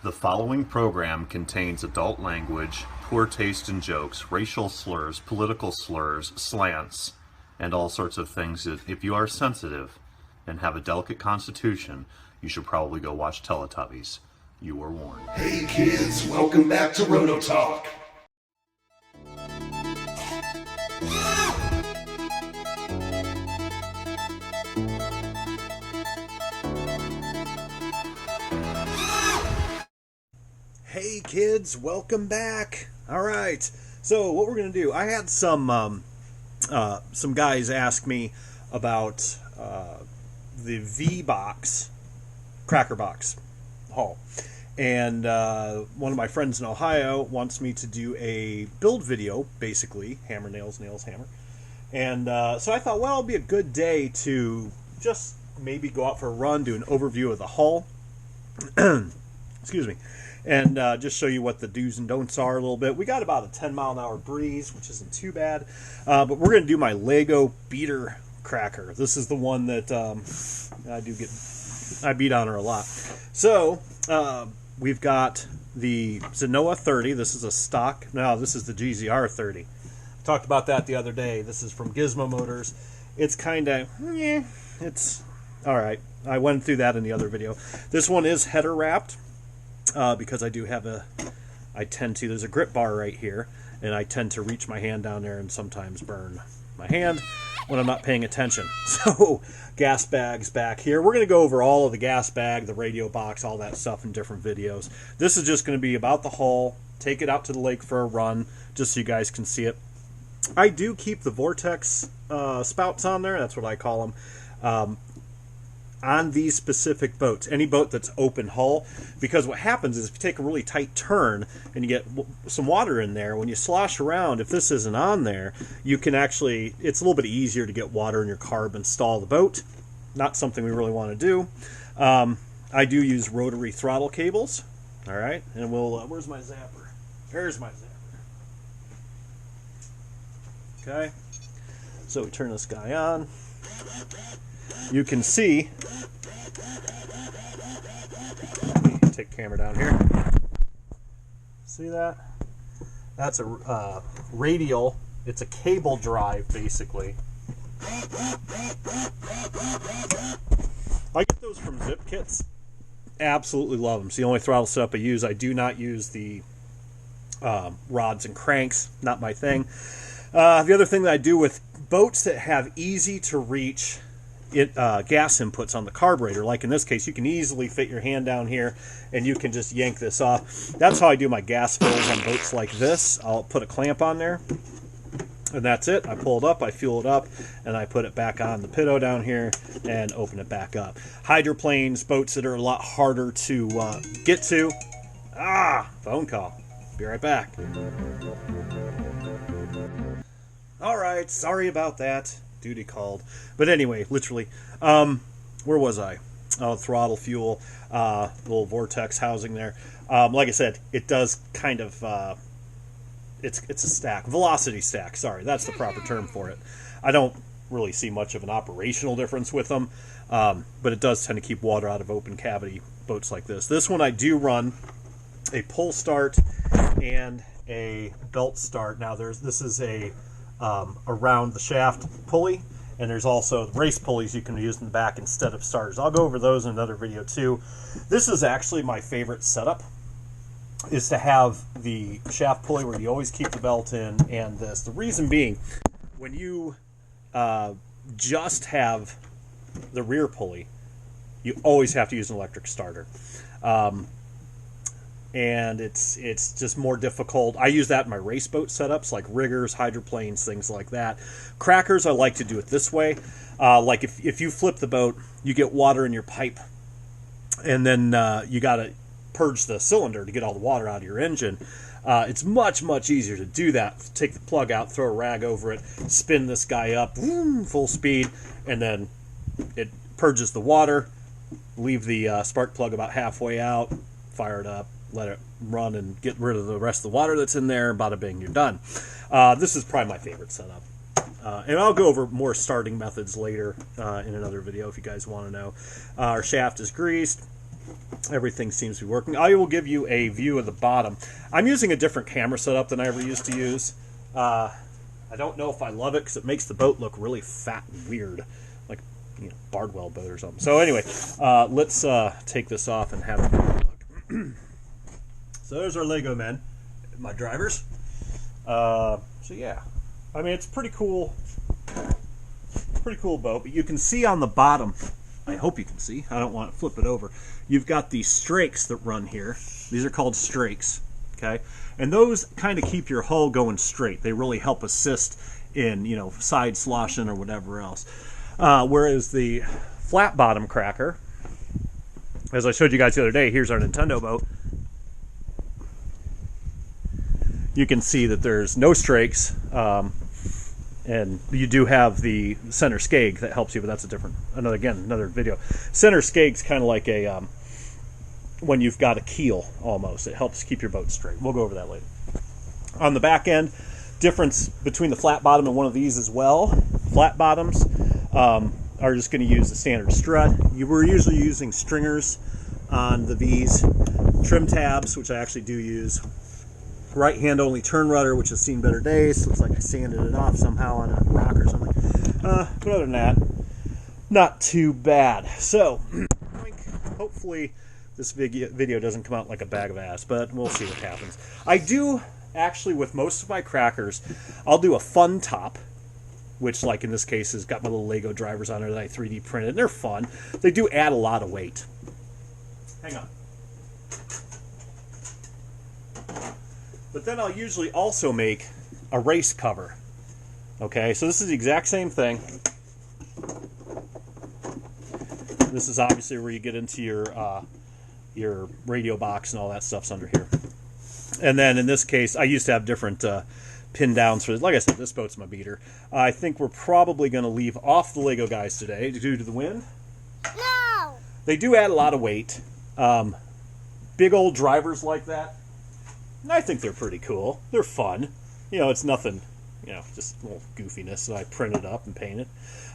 The following program contains adult language, poor taste in jokes, racial slurs, political slurs, slants, and all sorts of things that, if you are sensitive and have a delicate constitution, you should probably go watch Teletubbies. You were warned. Hey kids, welcome back to Roto Talk. Hey kids, welcome back. All right, so what we're gonna do? I had some guys ask me about the Vbox cracker box haul, and one of my friends in Ohio wants me to do a build video, basically hammer, nails, nails, hammer, and so I thought, well, it'd be a good day to just maybe go out for a run, do an overview of the haul. Excuse me. And just show you what the do's and don'ts are a little bit. We got about a 10-mile-an-hour breeze, which isn't too bad. But we're going to do my Lego beater cracker. This is the one that I beat on her a lot. So we've got the Zenoa 30. This is a stock. No, this is the GZR 30. I talked about that the other day. This is from Gizmo Motors. It's kind of, it's all right. I went through that in the other video. This one is header wrapped. Because I do have there's a grip bar right here, and I tend to reach my hand down there and sometimes burn my hand when I'm not paying attention. So, gas bags back here. We're going to go over all of the gas bag, the radio box, all that stuff in different videos. This is just going to be about the haul, take it out to the lake for a run, just so you guys can see it. I do keep the Vortex spouts on there, that's what I call them. On these specific boats, any boat that's open hull, because what happens is if you take a really tight turn and you get some water in there, when you slosh around, if this isn't on there, you can actually, it's a little bit easier to get water in your carb and stall the boat. Not something we really want to do. I do use rotary throttle cables. All right, and we'll, where's my zapper? There's my zapper. Okay, so we turn this guy on. You can see, take the camera down here, see that? That's a radial, it's a cable drive basically. I get those from ZippKits, absolutely love them. It's the only throttle setup I use. I do not use the rods and cranks, not my thing. The other thing that I do with boats that have easy to reach gas inputs on the carburetor, like in this case, you can easily fit your hand down here and you can just yank this off. That's how I do my gas fills on boats like this. I'll put a clamp on there and that's it. I pull it up, I fuel it up, and I put it back on the pitot down here and open it back up. Hydroplanes, boats that are a lot harder to get to. Phone call. Be right back. All right, sorry about that. Duty called. But anyway, literally, where was I? Oh, throttle, fuel, little vortex housing there. Like I said, it does kind of, it's a stack, velocity stack, sorry, that's the proper term for it. I don't really see much of an operational difference with them, but it does tend to keep water out of open cavity boats like this. This one I do run a pull start and a belt start. Now this is a around the shaft pulley, and there's also race pulleys you can use in the back instead of starters. I'll go over those in another video too. This is actually my favorite setup, is to have the shaft pulley where you always keep the belt in, and this. The reason being, when you just have the rear pulley, you always have to use an electric starter. And it's just more difficult. I use that in my race boat setups, like riggers, hydroplanes, things like that. Crackers, I like to do it this way. Like if you flip the boat, you get water in your pipe, and then you got to purge the cylinder to get all the water out of your engine. It's much, much easier to do that. Take the plug out, throw a rag over it, spin this guy up, full speed, and then it purges the water, leave the spark plug about halfway out, fire it up, let it run and get rid of the rest of the water that's in there, bada bing, you're done. This is probably my favorite setup. And I'll go over more starting methods later in another video if you guys want to know. Our shaft is greased. everything seems to be working. I will give you a view of the bottom. I'm using a different camera setup than I ever used to use. I don't know if I love it because it makes the boat look really fat and weird, like, you know, Bardwell boat or something. So anyway, let's take this off and have a look. So there's our Lego men, my drivers. So yeah, I mean, it's pretty cool boat. But you can see on the bottom, I hope you can see, I don't want to flip it over, you've got these strakes that run here. These are called strakes, okay? And those kind of keep your hull going straight. They really help assist in, you know, side sloshing or whatever else. Whereas the flat bottom cracker, as I showed you guys the other day, here's our Nintendo boat. You can see that there's no strakes, and you do have the center skeg that helps you, but that's a different, another video. Center skeg's kind of like a, when you've got a keel almost. It helps keep your boat straight. We'll go over that later. On the back end, difference between the flat bottom and one of these as well. Flat bottoms are just going to use the standard strut. We're usually using stringers on the V's. Trim tabs, which I actually do use. Right hand only turn rudder, which has seen better days. Looks like I sanded it off somehow on a rock or something. But other than that, not too bad. So, hopefully this video doesn't come out like a bag of ass, but we'll see what happens. I do, actually, with most of my crackers, I'll do a fun top, which, like in this case, has got my little Lego drivers on there that I 3D printed, and they're fun. They do add a lot of weight. Hang on. But then I'll usually also make a race cover. Okay, so this is the exact same thing. This is obviously where you get into your radio box and all that stuff's under here. And then in this case, I used to have different pin downs for this. Like I said, this boat's my beater. I think we're probably going to leave off the Lego guys today due to the wind. No! They do add a lot of weight. Big old drivers like that, I think they're pretty cool. They're fun. You know, it's nothing, you know, just a little goofiness that I printed up and painted.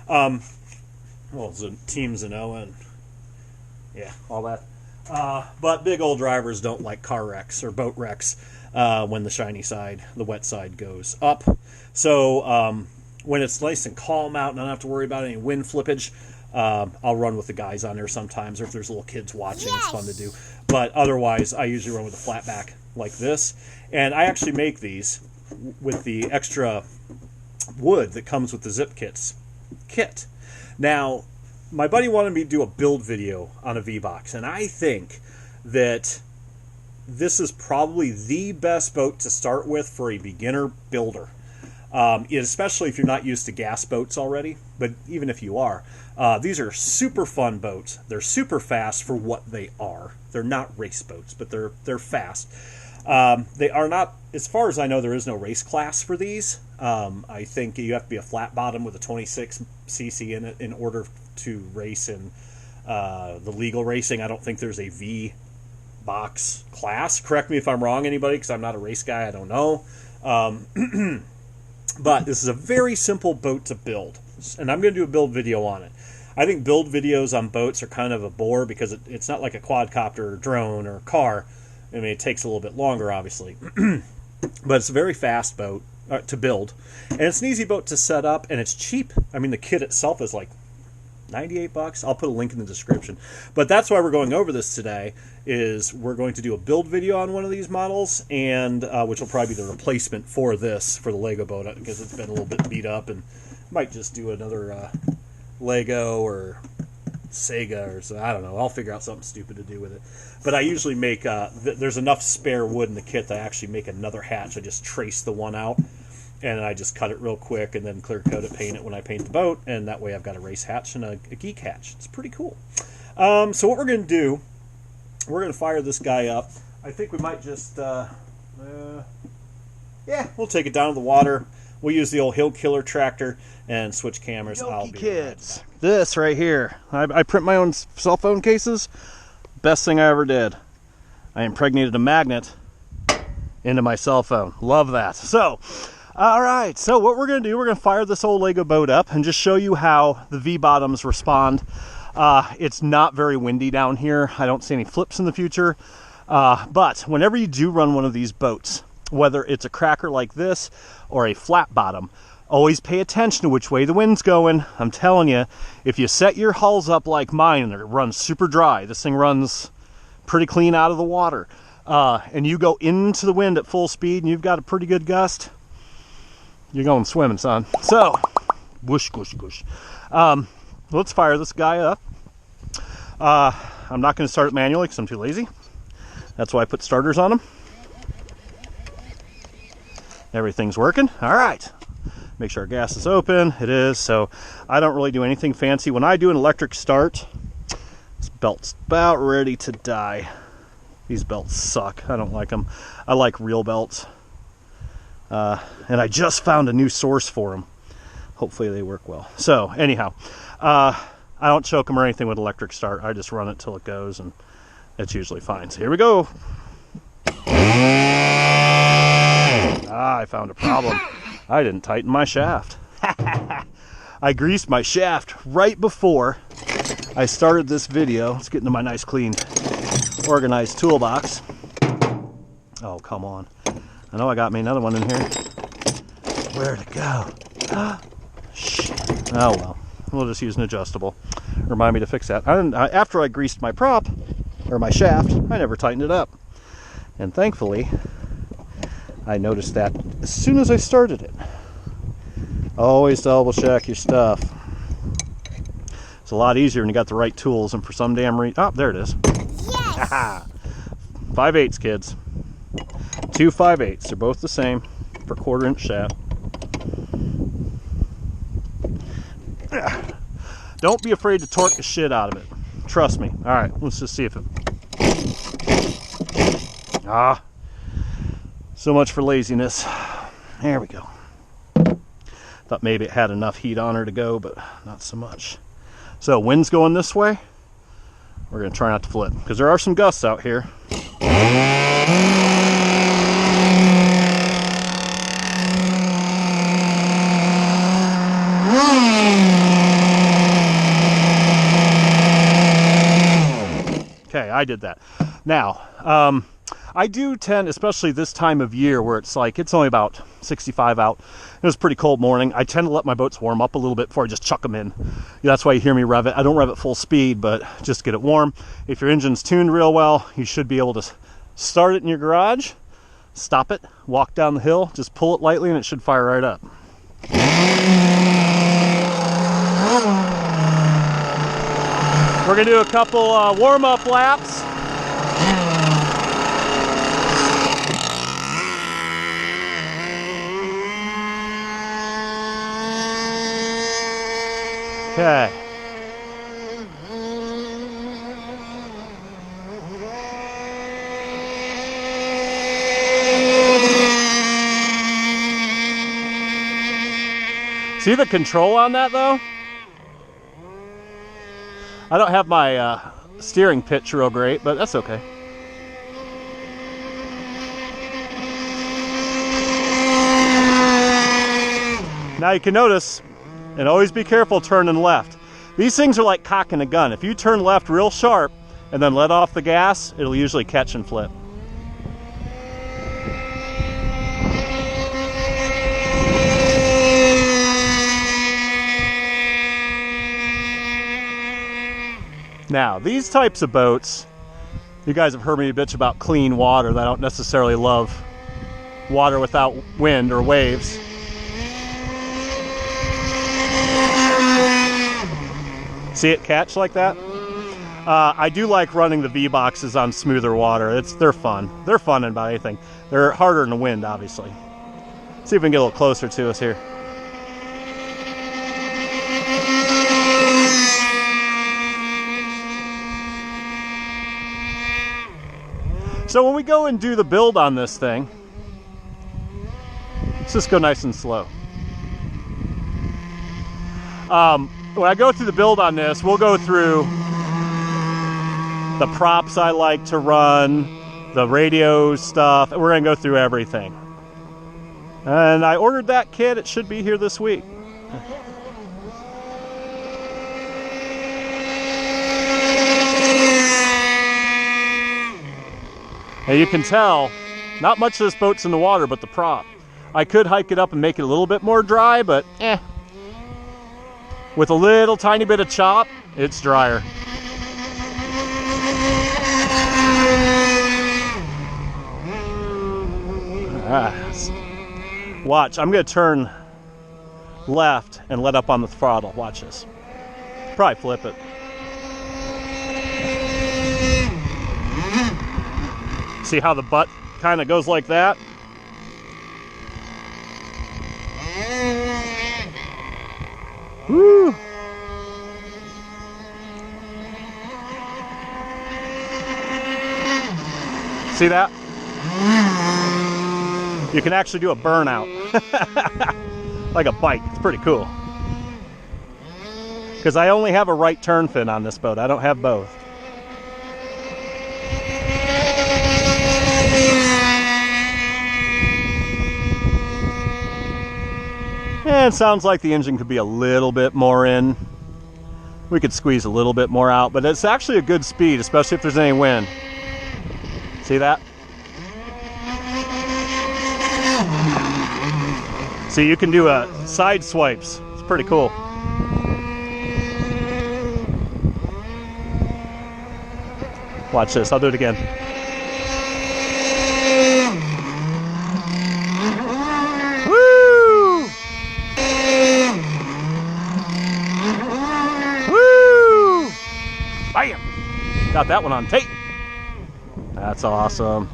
Well, it's a Team Zenoa and, yeah, all that. But big old drivers don't like car wrecks or boat wrecks when the shiny side, the wet side, goes up. So when it's nice and calm out and I don't have to worry about any wind flippage, I'll run with the guys on there sometimes, or if there's little kids watching, It's fun to do. But otherwise, I usually run with a flat back like this. And I actually make these with the extra wood that comes with the ZippKits kit. Now, my buddy wanted me to do a build video on a Vbox, and I think that this is probably the best boat to start with for a beginner builder. Especially if you're not used to gas boats already, but even if you are, these are super fun boats. They're super fast for what they are. They're not race boats, but they're fast. They are not, as far as I know, there is no race class for these. I think you have to be a flat bottom with a 26cc in it in order to race in the legal racing. I don't think there's a Vbox class. Correct me if I'm wrong, anybody, because I'm not a race guy. I don't know. But this is a very simple boat to build, and I'm going to do a build video on it. I think build videos on boats are kind of a bore because it's not like a quadcopter or drone or car. I mean, it takes a little bit longer, obviously. But it's a very fast boat to build, and it's an easy boat to set up, and it's cheap. I mean, the kit itself is like $98. I'll put a link in the description. But that's why we're going over this today, is we're going to do a build video on one of these models, and which will probably be the replacement for this, for the Lego boat, because it's been a little bit beat up, and might just do another Lego or Sega or something. I don't know. I'll figure out something stupid to do with it. But I usually make, there's enough spare wood in the kit that I actually make another hatch. I just trace the one out, and I just cut it real quick and then clear coat it, paint it when I paint the boat, and that way I've got a race hatch and a geek hatch. It's pretty cool. So what we're going to do, we're going to fire this guy up. I think we might just, we'll take it down to the water. We'll use the old Hill Killer tractor and switch cameras. I'll be kids. Right back. This right here, I print my own cell phone cases. Best thing I ever did. I impregnated a magnet into my cell phone. Love that. So, all right. So what we're going to do, we're going to fire this old Lego boat up and just show you how the V-bottoms respond. It's not very windy down here. I don't see any flips in the future. But whenever you do run one of these boats, whether it's a cracker like this or a flat bottom, always pay attention to which way the wind's going. I'm telling you, if you set your hulls up like mine and it runs super dry, this thing runs pretty clean out of the water, and you go into the wind at full speed and you've got a pretty good gust, you're going swimming, son. So, whoosh, whoosh, whoosh. Let's fire this guy up. I'm not going to start it manually because I'm too lazy. That's why I put starters on them. Everything's working. All right. Make sure our gas is open. It is. So I don't really do anything fancy. When I do an electric start, this belt's about ready to die. These belts suck. I don't like them. I like real belts. And I just found a new source for them. Hopefully they work well. So anyhow, I don't choke them or anything with electric start. I just run it till it goes, and it's usually fine. So here we go. I found a problem. I didn't tighten my shaft. I greased my shaft right before I started this video. Let's get into my nice, clean, organized toolbox. Oh, come on. I know I got me another one in here. Where'd it go? Shit. Oh, well. We'll just use an adjustable. Remind me to fix that. After I greased my prop, or my shaft, I never tightened it up. And thankfully, I noticed that as soon as I started it. Always double check your stuff. It's a lot easier when you got the right tools, and for some damn reason, oh, there it is. Yes! 5/8, kids. 2 5/8. They're both the same for 1/4 inch shaft. Don't be afraid to torque the shit out of it. Trust me. All right, let's just see if it... So much for laziness. There we go. Thought maybe it had enough heat on her to go, but not so much. So wind's going this way. We're going to try not to flip because there are some gusts out here. Okay, I did that. Now, I do tend, especially this time of year where it's like, it's only about 65 out. It was a pretty cold morning. I tend to let my boats warm up a little bit before I just chuck them in. That's why you hear me rev it. I don't rev it full speed, but just get it warm. If your engine's tuned real well, you should be able to start it in your garage, stop it, walk down the hill, just pull it lightly and it should fire right up. We're gonna do a couple warm-up laps. Okay. See the control on that though? I don't have my steering pitch real great, but that's okay. Now you can notice, and always be careful turning left. These things are like cocking a gun. If you turn left real sharp and then let off the gas, it'll usually catch and flip. Now, these types of boats, you guys have heard me bitch about clean water. That I don't necessarily love water without wind or waves. See it catch like that? I do like running the Vboxes on smoother water. They're fun. They're fun in about anything. They're harder in the wind, obviously. See if we can get a little closer to us here. So when we go and do the build on this thing, let's just go nice and slow. When I go through the build on this, we'll go through the props I like to run, the radio stuff. We're going to go through everything. And I ordered that kit. It should be here this week. And you can tell, not much of this boat's in the water, but the prop. I could hike it up and make it a little bit more dry, but with a little tiny bit of chop, it's drier. Watch, I'm gonna turn left and let up on the throttle. Watch this. Probably flip it. See how the butt kind of goes like that? Woo! See that? You can actually do a burnout. Like a bike. It's pretty cool. Because I only have a right turn fin on this boat. I don't have both. And it sounds like the engine could be a little bit more in. We could squeeze a little bit more out, but it's actually a good speed, especially if there's any wind. See that? See, you can do side swipes. It's pretty cool. Watch this, I'll do it again. Woo! Woo! Bam! Got that one on tape. That's awesome.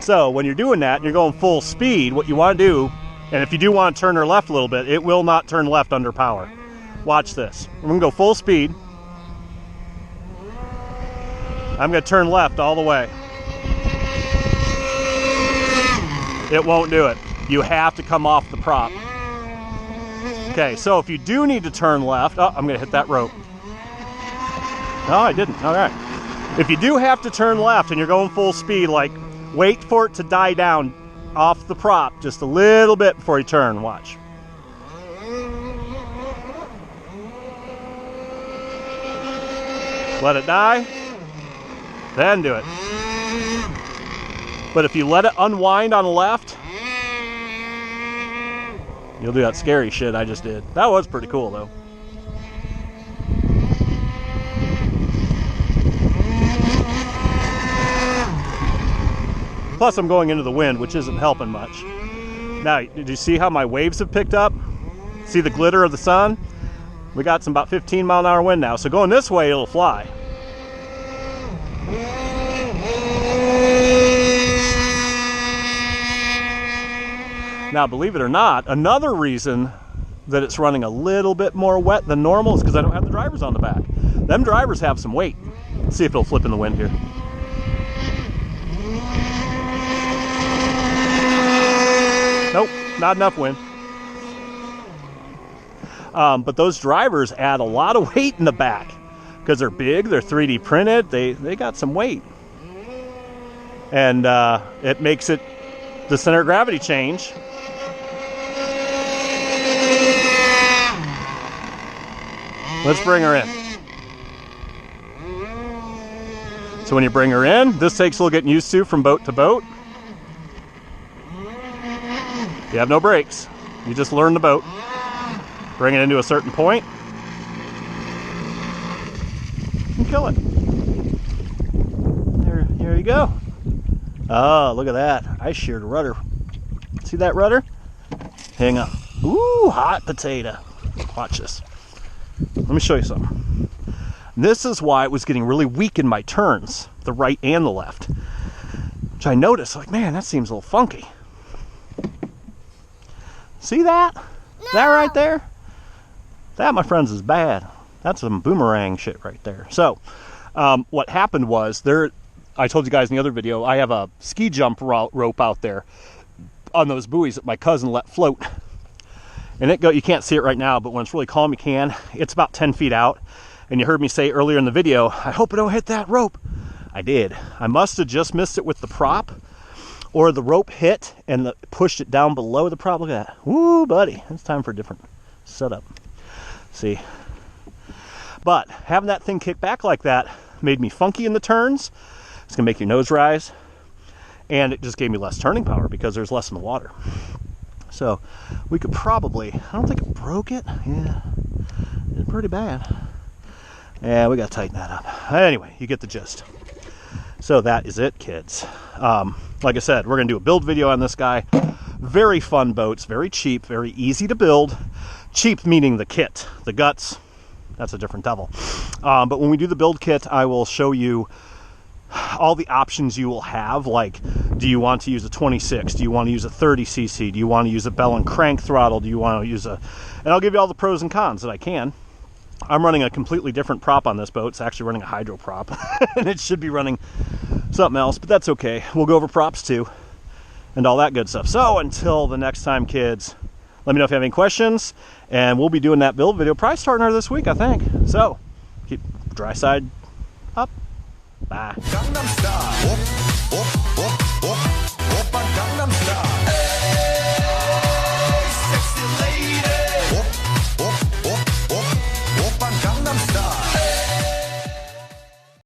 So when you're doing that and you're going full speed, what you want to do, and if you do want to turn her left a little bit, it will not turn left under power. Watch this. I'm going to go full speed. I'm going to turn left all the way. It won't do it. You have to come off the prop. Okay, so if you do need to turn left, oh, I'm going to hit that rope. No, I didn't. All right. If you do have to turn left and you're going full speed, like, wait for it to die down off the prop just a little bit before you turn. Watch. Let it die, then do it. But if you let it unwind on the left, you'll do that scary shit I just did. That was pretty cool though. Plus I'm going into the wind, which isn't helping much. Now, did you see how my waves have picked up? See the glitter of the sun? We got some about 15 mile an hour wind now, so going this way it'll fly. Now, believe it or not, another reason that it's running a little bit more wet than normal is because I don't have the drivers on the back. Them drivers have some weight. Let's see if it'll flip in the wind here. Nope, not enough wind. But those drivers add a lot of weight in the back because they're big, they're 3D printed, they got some weight. And it makes it the center of gravity change. Let's bring her in. So when you bring her in, this takes a little getting used to from boat to boat. You have no brakes. You just learn the boat. Bring it into a certain point. And kill it. There you go. Oh, look at that. I sheared a rudder. See that rudder? Hang on. Ooh, hot potato. Watch this. Let me show you something. This is why it was getting really weak in my turns, the right and the left. Which I noticed, like, man, that seems a little funky. See that? No. That right there? That, my friends, is bad. That's some boomerang shit right there. So, what happened was, I told you guys in the other video, I have a ski jump rope out there on those buoys that my cousin let float. And you can't see it right now, but when it's really calm, you can. It's about 10 feet out. And you heard me say earlier in the video, I hope it don't hit that rope. I did. I must have just missed it with the prop, or the rope hit and pushed it down below the prop. Look at that. Woo, buddy. It's time for a different setup. See? But having that thing kick back like that made me funky in the turns. It's going to make your nose rise. And it just gave me less turning power because there's less in the water. So we could probably, I don't think it broke it. Yeah, it's pretty bad. Yeah, we got to tighten that up. Anyway, you get the gist. So that is it, kids. Like I said, we're going to do a build video on this guy. Very fun boats, very cheap, very easy to build. Cheap meaning the kit, the guts. That's a different devil. But when we do the build kit, I will show you all the options you will have. Like, do you want to use a 26? Do you want to use a 30cc? Do you want to use a bell and crank throttle? Do you want to use a... And I'll give you all the pros and cons that I can. I'm running a completely different prop on this boat. It's actually running a hydro prop. And it should be running something else, but that's okay. We'll go over props too and all that good stuff. So until the next time, kids, let me know if you have any questions, and we'll be doing that build video probably starting this week, I think. So keep dry side up. Bye.